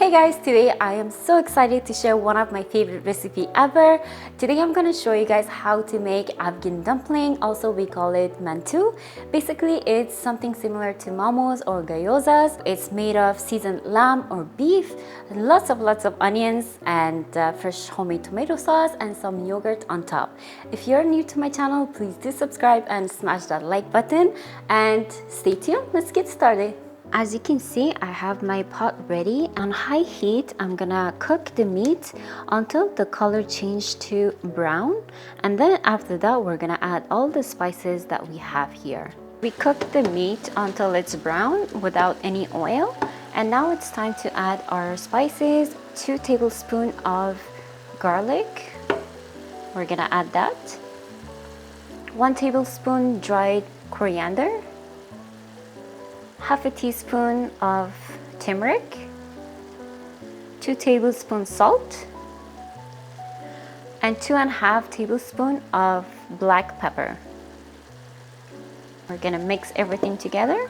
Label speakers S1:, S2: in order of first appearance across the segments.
S1: Hey guys, today I am so excited to share one of my favorite recipe ever. Today I'm gonna show you guys how to make Afghan dumpling. Also we call it mantu. Basically it's something similar to momos or gyozas. It's made of seasoned lamb or beef, lots of onions and fresh homemade tomato sauce and some yogurt on top. If you're new to my channel, please do subscribe and smash that like button and stay tuned. Let's get started. As you can see, I have my pot ready. On high heat, I'm gonna cook the meat until the color changes to brown. And then after that, we're gonna add all the spices that we have here. We cook the meat until it's brown without any oil. And now it's time to add our spices. 2 tablespoons of garlic. We're gonna add that. 1 tablespoon dried coriander. Half a teaspoon of turmeric, 2 tablespoons salt, and 2.5 tablespoons of black pepper. We're gonna mix everything together.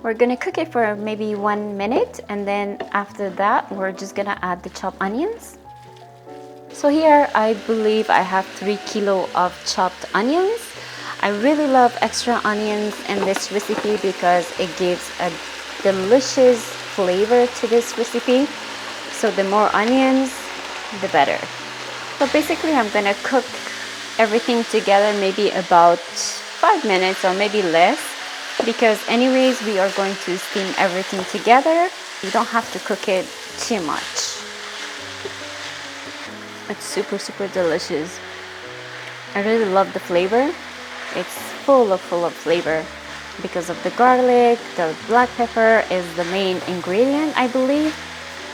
S1: We're gonna cook it for maybe 1 minute, and then after that, we're just gonna add the chopped onions. So here I believe I have 3 kilos of chopped onions. I really love extra onions in this recipe because it gives a delicious flavor to this recipe. So the more onions, the better. So basically I'm gonna cook everything together maybe about 5 minutes or maybe less, because anyways we are going to steam everything together. You don't have to cook it too much. It's super delicious. I really love the flavor. It's full of flavor because of the garlic. The black pepper is the main ingredient, I believe,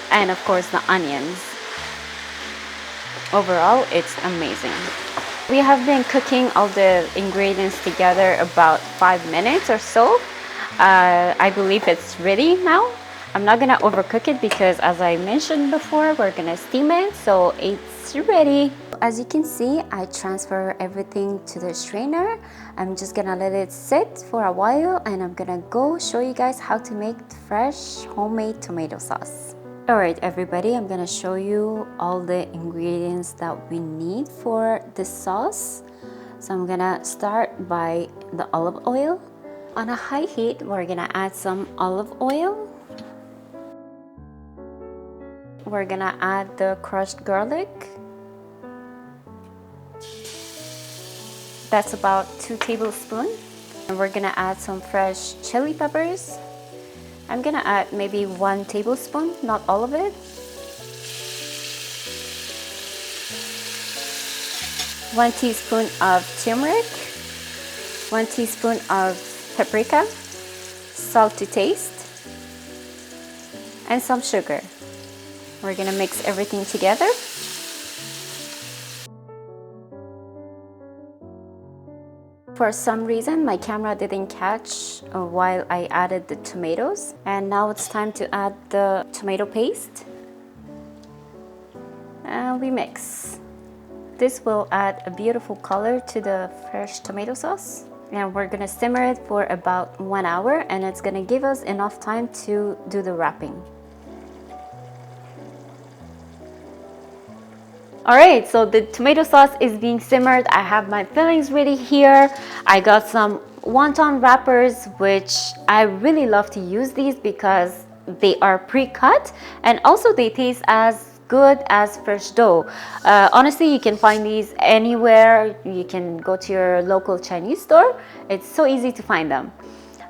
S1: and of course the onions. Overall, it's amazing. We have been cooking all the ingredients together about 5 minutes or so. I believe it's ready now. I'm not gonna overcook it because, as I mentioned before, we're gonna steam it, so it's ready. As you can see, I transfer everything to the strainer. I'm just gonna let it sit for a while, and I'm gonna go show you guys how to make fresh homemade tomato sauce. Alright everybody, I'm gonna show you all the ingredients that we need for this sauce. So I'm gonna start by the olive oil. On a high heat, we're gonna add some olive oil. We're gonna add the crushed garlic. That's about 2 tablespoons. And we're gonna add some fresh chili peppers. I'm gonna add maybe 1 tablespoon, not all of it. 1 teaspoon of turmeric. 1 teaspoon of paprika. Salt to taste. And some sugar. We're gonna mix everything together. For some reason, my camera didn't catch while I added the tomatoes. And now it's time to add the tomato paste. And we mix. This will add a beautiful color to the fresh tomato sauce. And we're gonna simmer it for about 1 hour, and it's gonna give us enough time to do the wrapping. Alright, so the tomato sauce is being simmered. I have my fillings ready here. I got some wonton wrappers, which I really love to use these because they are pre-cut and also they taste as good as fresh dough. Honestly, you can find these anywhere. You can go to your local Chinese store. It's so easy to find them.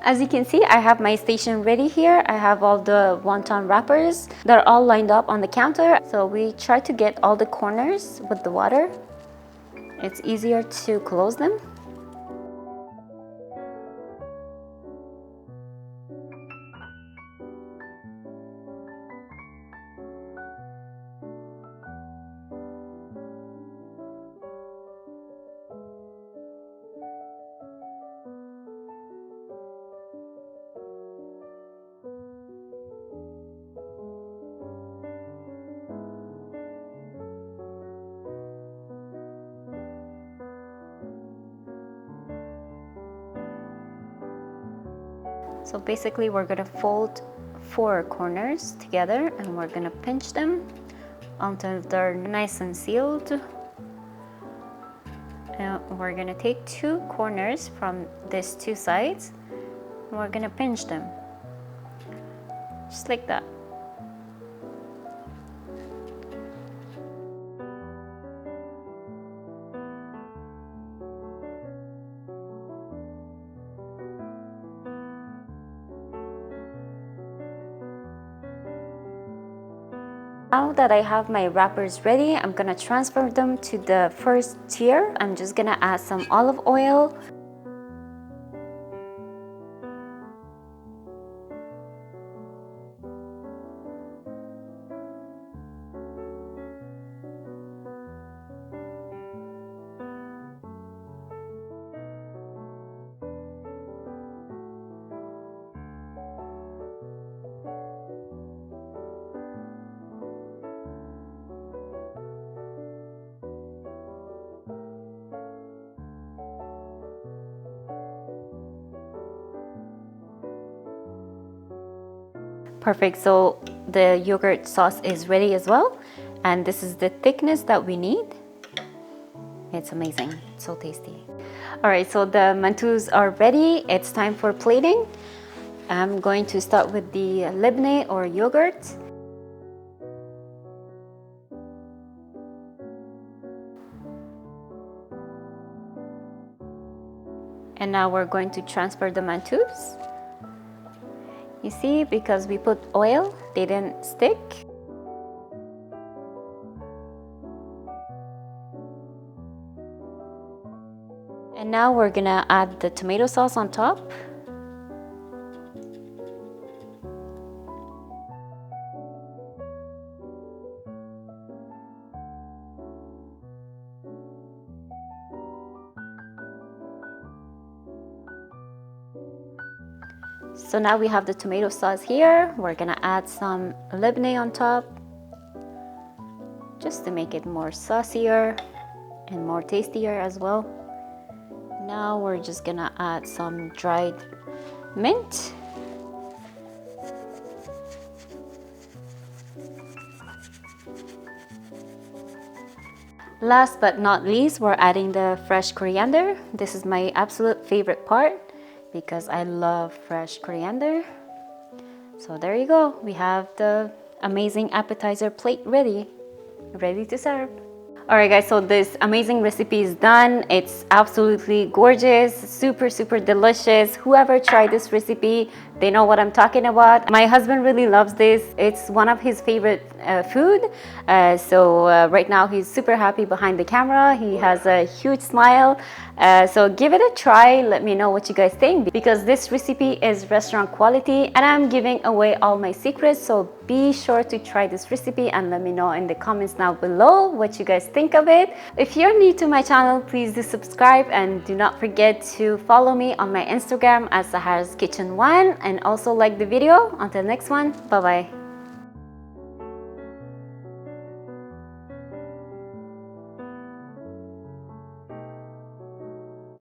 S1: As you can see, I have my station ready here. I have all the wonton wrappers. They're all lined up on the counter. So we try to get all the corners with the water. It's easier to close them. So basically we're gonna fold 4 corners together and we're gonna pinch them until they're nice and sealed. And we're gonna take 2 corners from these 2 sides and we're gonna pinch them just like that. Now that I have my wrappers ready, I'm gonna transfer them to the first tier. I'm just gonna add some olive oil. Perfect, so the yogurt sauce is ready as well. And this is the thickness that we need. It's amazing, so tasty. All right, so the mantus are ready. It's time for plating. I'm going to start with the libneh or yogurt. And now we're going to transfer the mantus. You see, because we put oil, they didn't stick. And now we're gonna add the tomato sauce on top. So now we have the tomato sauce here. We're gonna add some libneh on top just to make it more saucier and more tastier as well. Now we're just gonna add some dried mint. Last but not least, we're adding the fresh coriander. This is my absolute favorite part because I love fresh coriander. So there you go. We have the amazing appetizer plate ready to serve. Alright guys, so this amazing recipe is done. It's absolutely gorgeous, super delicious. Whoever tried this recipe, they know what I'm talking about. My husband really loves this. It's one of his favorite food. So right now he's super happy behind the camera. He has a huge smile. So give it a try. Let me know what you guys think, because this recipe is restaurant quality and I'm giving away all my secrets. So be sure to try this recipe and let me know in the comments down below what you guys think of it. If you're new to my channel, please do subscribe and do not forget to follow me on my Instagram at Sahara's Kitchen 1 and also like the video. Until next one, bye bye.